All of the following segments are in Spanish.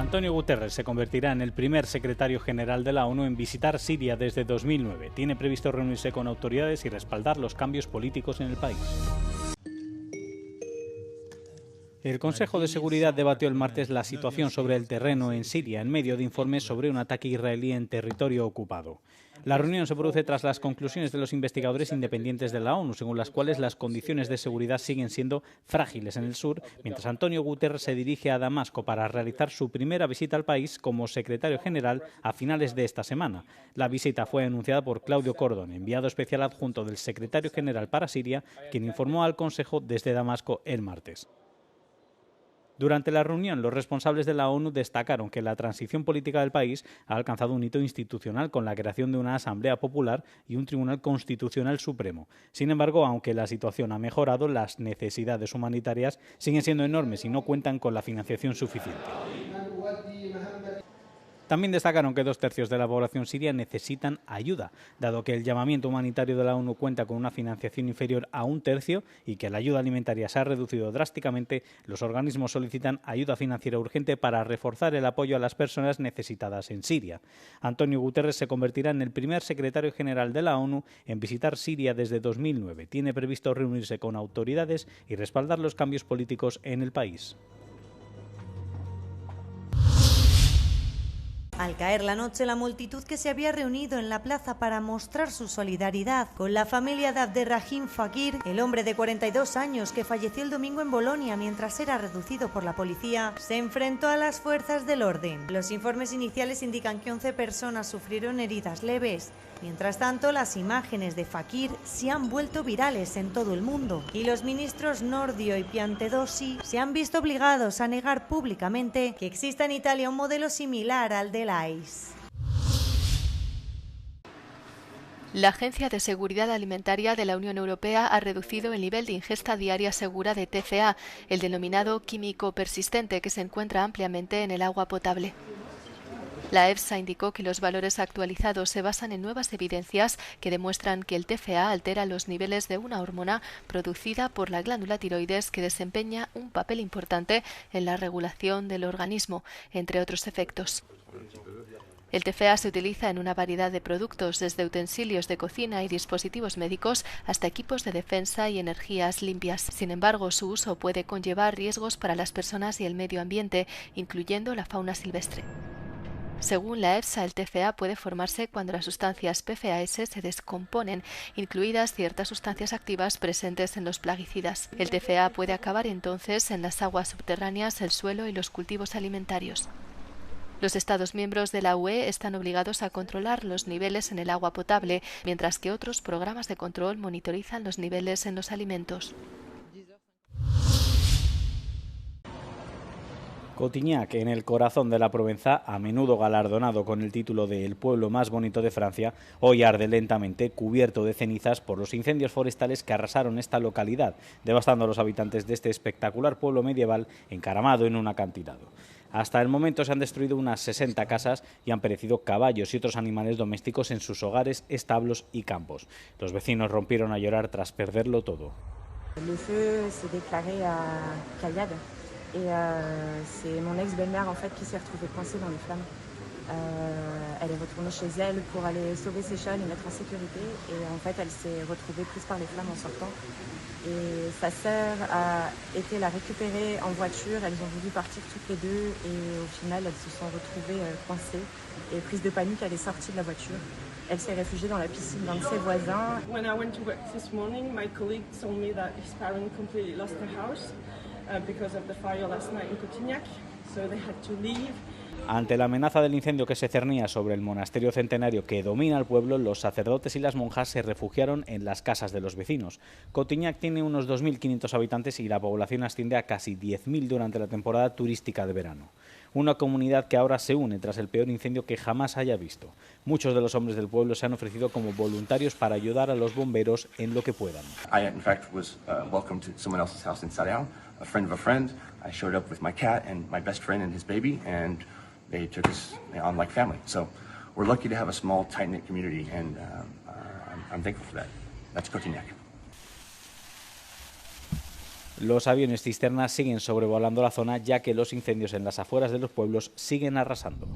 Antonio Guterres se convertirá en el primer secretario general de la ONU en visitar Siria desde 2009. Tiene previsto reunirse con autoridades y respaldar los cambios políticos en el país. El Consejo de Seguridad debatió el martes la situación sobre el terreno en Siria en medio de informes sobre un ataque israelí en territorio ocupado. La reunión se produce tras las conclusiones de los investigadores independientes de la ONU, según las cuales las condiciones de seguridad siguen siendo frágiles en el sur, mientras Antonio Guterres se dirige a Damasco para realizar su primera visita al país como secretario general a finales de esta semana. La visita fue anunciada por Claudio Cordón, enviado especial adjunto del secretario general para Siria, quien informó al Consejo desde Damasco el martes. Durante la reunión, los responsables de la ONU destacaron que la transición política del país ha alcanzado un hito institucional con la creación de una Asamblea Popular y un Tribunal Constitucional Supremo. Sin embargo, aunque la situación ha mejorado, las necesidades humanitarias siguen siendo enormes y no cuentan con la financiación suficiente. También destacaron que 2/3 de la población siria necesitan ayuda, dado que el llamamiento humanitario de la ONU cuenta con una financiación inferior a 1/3 y que la ayuda alimentaria se ha reducido drásticamente. Los organismos solicitan ayuda financiera urgente para reforzar el apoyo a las personas necesitadas en Siria. Antonio Guterres se convertirá en el primer secretario general de la ONU en visitar Siria desde 2009. Tiene previsto reunirse con autoridades y respaldar los cambios políticos en el país. Al caer la noche, la multitud que se había reunido en la plaza para mostrar su solidaridad con la familia de Abderrahim Fakir, el hombre de 42 años que falleció el domingo en Bolonia mientras era reducido por la policía, se enfrentó a las fuerzas del orden. Los informes iniciales indican que 11 personas sufrieron heridas leves. Mientras tanto, las imágenes de Fakir se han vuelto virales en todo el mundo y los ministros Nordio y Piantedosi se han visto obligados a negar públicamente que exista en Italia un modelo similar al del AIS. La Agencia de Seguridad Alimentaria de la Unión Europea ha reducido el nivel de ingesta diaria segura de TCA, el denominado químico persistente que se encuentra ampliamente en el agua potable. La EFSA indicó que los valores actualizados se basan en nuevas evidencias que demuestran que el TCA altera los niveles de una hormona producida por la glándula tiroides que desempeña un papel importante en la regulación del organismo, entre otros efectos. El TCA se utiliza en una variedad de productos, desde utensilios de cocina y dispositivos médicos hasta equipos de defensa y energías limpias. Sin embargo, su uso puede conllevar riesgos para las personas y el medio ambiente, incluyendo la fauna silvestre. Según la EFSA, el TCA puede formarse cuando las sustancias PFAS se descomponen, incluidas ciertas sustancias activas presentes en los plaguicidas. El TCA puede acabar entonces en las aguas subterráneas, el suelo y los cultivos alimentarios. Los Estados miembros de la UE están obligados a controlar los niveles en el agua potable, mientras que otros programas de control monitorizan los niveles en los alimentos. Cotignac, en el corazón de la Provenza, a menudo galardonado con el título de El pueblo más bonito de Francia, hoy arde lentamente, cubierto de cenizas por los incendios forestales que arrasaron esta localidad, devastando a los habitantes de este espectacular pueblo medieval encaramado en un acantilado. Hasta el momento se han destruido unas 60 casas y han perecido caballos y otros animales domésticos en sus hogares, establos y campos. Los vecinos rompieron a llorar tras perderlo todo. Le feu s'est déclaré à Cayade. Et c'est mon ex-belle-mère en fait qui s'est retrouvée coincée dans les flammes. Elle est retournée chez elle pour aller sauver ses chats, les mettre en sécurité. Et en fait, elle s'est retrouvée prise par les flammes en sortant. Et sa sœur a été la récupérer en voiture. Elles ont voulu partir toutes les deux. Et au final, elles se sont retrouvées coincées. Et prise de panique, elle est sortie de la voiture. Elle s'est réfugiée dans la piscine d'un de ses voisins. When I went to work this morning, my colleague told me that his parents completely lost their house. Because of the fire last night in Cotignac, so they had to leave. Ante la amenaza del incendio que se cernía sobre el monasterio centenario que domina el pueblo, los sacerdotes y las monjas se refugiaron en las casas de los vecinos. Cotignac tiene unos 2.500 habitantes y la población asciende a casi 10.000 durante la temporada turística de verano. Una comunidad que ahora se une tras el peor incendio que jamás haya visto. Muchos de los hombres del pueblo se han ofrecido como voluntarios para ayudar a los bomberos en lo que puedan. I, in fact, was welcome to someone else's house in Sarrião, a friend of a friend. I showed up with my cat and my best friend and his baby, and they took us on like family. So we're lucky to have a small, tight-knit community, and I'm thankful for that. That's Cotignac. Los aviones cisternas siguen sobrevolando la zona, ya que los incendios en las afueras de los pueblos siguen arrasando.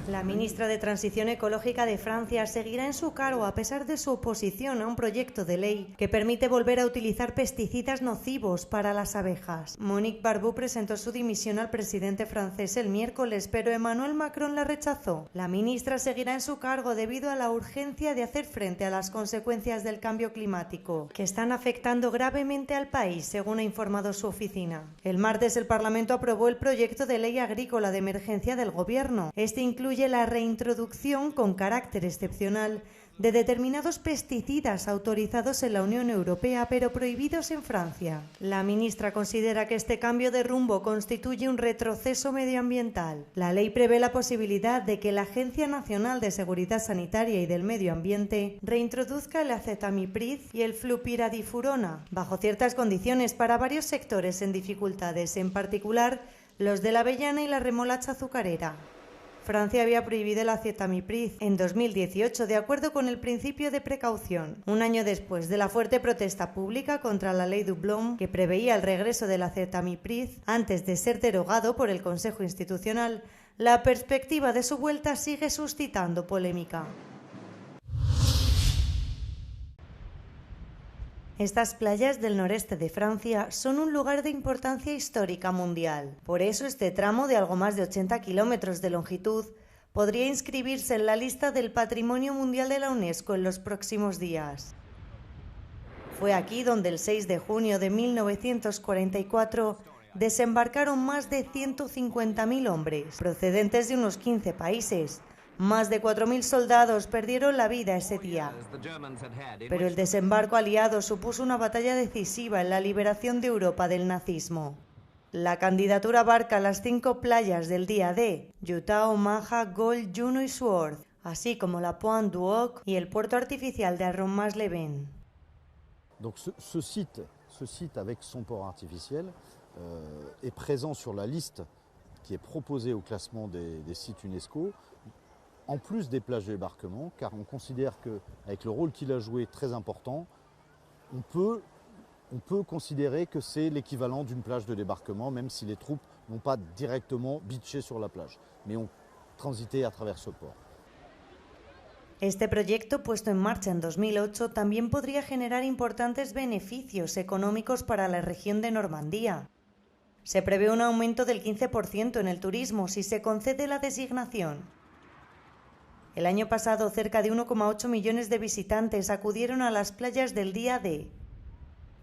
La ministra de Transición Ecológica de Francia seguirá en su cargo a pesar de su oposición a un proyecto de ley que permite volver a utilizar pesticidas nocivos para las abejas. Monique Barbeau presentó su dimisión al presidente francés el miércoles, pero Emmanuel Macron la rechazó. La ministra seguirá en su cargo debido a la urgencia de hacer frente a las consecuencias del cambio climático, que están afectando gravemente al país, según ha informado su oficina. El martes el Parlamento aprobó el proyecto de ley agrícola de emergencia del gobierno. Este incluye la reintroducción con carácter excepcional de determinados pesticidas autorizados en la Unión Europea pero prohibidos en Francia. La ministra considera que este cambio de rumbo constituye un retroceso medioambiental. La ley prevé la posibilidad de que la Agencia Nacional de Seguridad Sanitaria y del Medio Ambiente reintroduzca el acetamiprid y el flupiradifurona bajo ciertas condiciones para varios sectores en dificultades, en particular los de la avellana y la remolacha azucarera. Francia había prohibido el acetamiprid en 2018 de acuerdo con el principio de precaución, un año después de la fuerte protesta pública contra la ley Doublon que preveía el regreso del acetamiprid antes de ser derogado por el Consejo Institucional. La perspectiva de su vuelta sigue suscitando polémica. Estas playas del noreste de Francia son un lugar de importancia histórica mundial. Por eso este tramo de algo más de 80 kilómetros de longitud podría inscribirse en la lista del Patrimonio Mundial de la UNESCO en los próximos días. Fue aquí donde el 6 de junio de 1944 desembarcaron más de 150.000 hombres, procedentes de unos 15 países. Más de 4.000 soldados perdieron la vida ese día. Pero el desembarco aliado supuso una batalla decisiva en la liberación de Europa del nazismo. La candidatura abarca las 5 playas del día D, Utah, Omaha, Gold, Juno y Sword, así como la Pointe du Hoc y el puerto artificial de Arras-les-Bains. Donc ce site avec son port artificiel est présent sur la liste qui est proposée au classement des sites UNESCO. En plus des plages de débarquement, car on considère qu'avec le rôle qu'il a joué très important, on peut considérer que c'est l'équivalent d'une plage de débarquement, même si les troupes n'ont pas directement beaché sur la plage, mais ont transité à travers ce port. Este proyecto, puesto en marcha en 2008, también podría generar importantes beneficios económicos para la región de Normandía. Se prevé un aumento del 15% en el turismo si se concede la designación. El año pasado, cerca de 1,8 millones de visitantes acudieron a las playas del día D.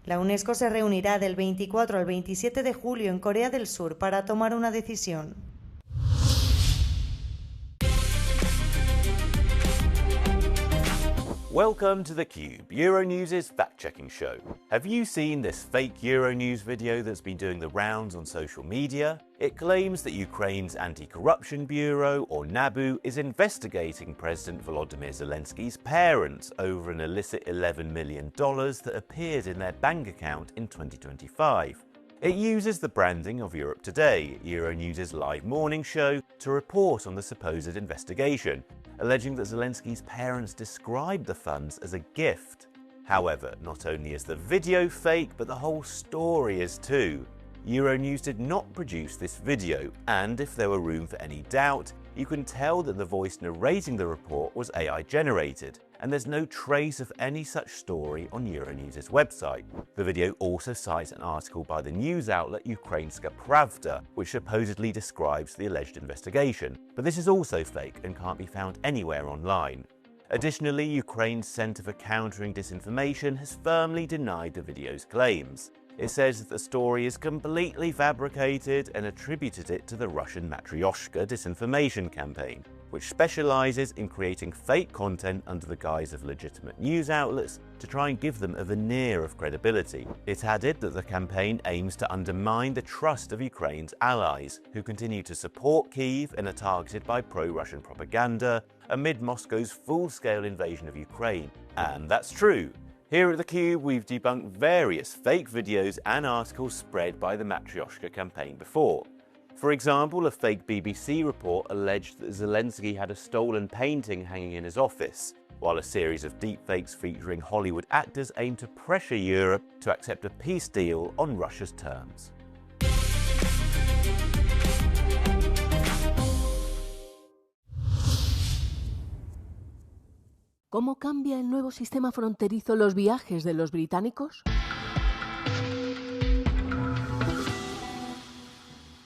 La UNESCO se reunirá del 24 al 27 de julio en Corea del Sur para tomar una decisión. Welcome to theCUBE, Euronews' fact-checking show. Have you seen this fake Euronews video that's been doing the rounds on social media? It claims that Ukraine's Anti-Corruption Bureau, or NABU, is investigating President Volodymyr Zelensky's parents over an illicit $11 million that appeared in their bank account in 2025. It uses the branding of Europe Today, Euronews' live morning show, to report on the supposed investigation, alleging that Zelensky's parents described the funds as a gift. However, not only is the video fake, but the whole story is too. Euronews did not produce this video, and if there were room for any doubt, you can tell that the voice narrating the report was AI generated, and there's no trace of any such story on Euronews' website. The video also cites an article by the news outlet Ukrainska Pravda, which supposedly describes the alleged investigation, but this is also fake and can't be found anywhere online. Additionally, Ukraine's Center for Countering Disinformation has firmly denied the video's claims. It says that the story is completely fabricated and attributed it to the Russian Matryoshka disinformation campaign, which specializes in creating fake content under the guise of legitimate news outlets to try and give them a veneer of credibility. It added that the campaign aims to undermine the trust of Ukraine's allies, who continue to support Kyiv and are targeted by pro-Russian propaganda amid Moscow's full-scale invasion of Ukraine. And that's true. Here at theCUBE, we've debunked various fake videos and articles spread by the Matryoshka campaign before. For example, a fake BBC report alleged that Zelensky had a stolen painting hanging in his office. while a series of deepfakes featuring Hollywood actors aim to pressure Europe to accept a peace deal on Russia's terms. ¿Cómo cambia el nuevo sistema fronterizo los viajes de los británicos?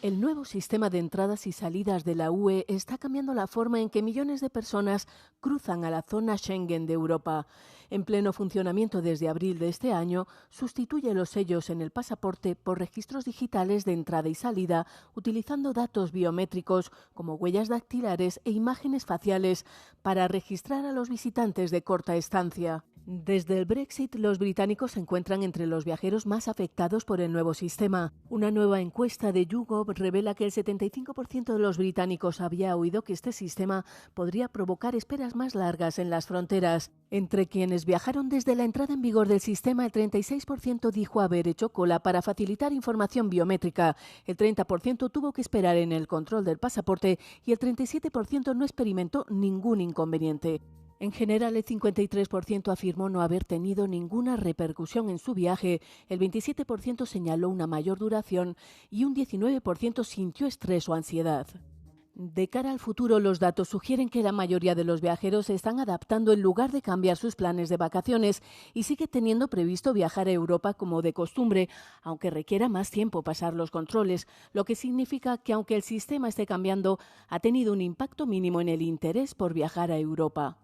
El nuevo sistema de entradas y salidas de la UE está cambiando la forma en que millones de personas cruzan a la zona Schengen de Europa. En pleno funcionamiento desde abril de este año, sustituye los sellos en el pasaporte por registros digitales de entrada y salida, utilizando datos biométricos como huellas dactilares e imágenes faciales para registrar a los visitantes de corta estancia. Desde el Brexit, los británicos se encuentran entre los viajeros más afectados por el nuevo sistema. Una nueva encuesta de YouGov revela que el 75% de los británicos había oído que este sistema podría provocar esperas más largas en las fronteras. Entre quienes viajaron desde la entrada en vigor del sistema, el 36% dijo haber hecho cola para facilitar información biométrica, el 30% tuvo que esperar en el control del pasaporte y el 37% no experimentó ningún inconveniente. En general, el 53% afirmó no haber tenido ninguna repercusión en su viaje, el 27% señaló una mayor duración y un 19% sintió estrés o ansiedad. De cara al futuro, los datos sugieren que la mayoría de los viajeros se están adaptando en lugar de cambiar sus planes de vacaciones y sigue teniendo previsto viajar a Europa como de costumbre, aunque requiera más tiempo pasar los controles, lo que significa que aunque el sistema esté cambiando, ha tenido un impacto mínimo en el interés por viajar a Europa.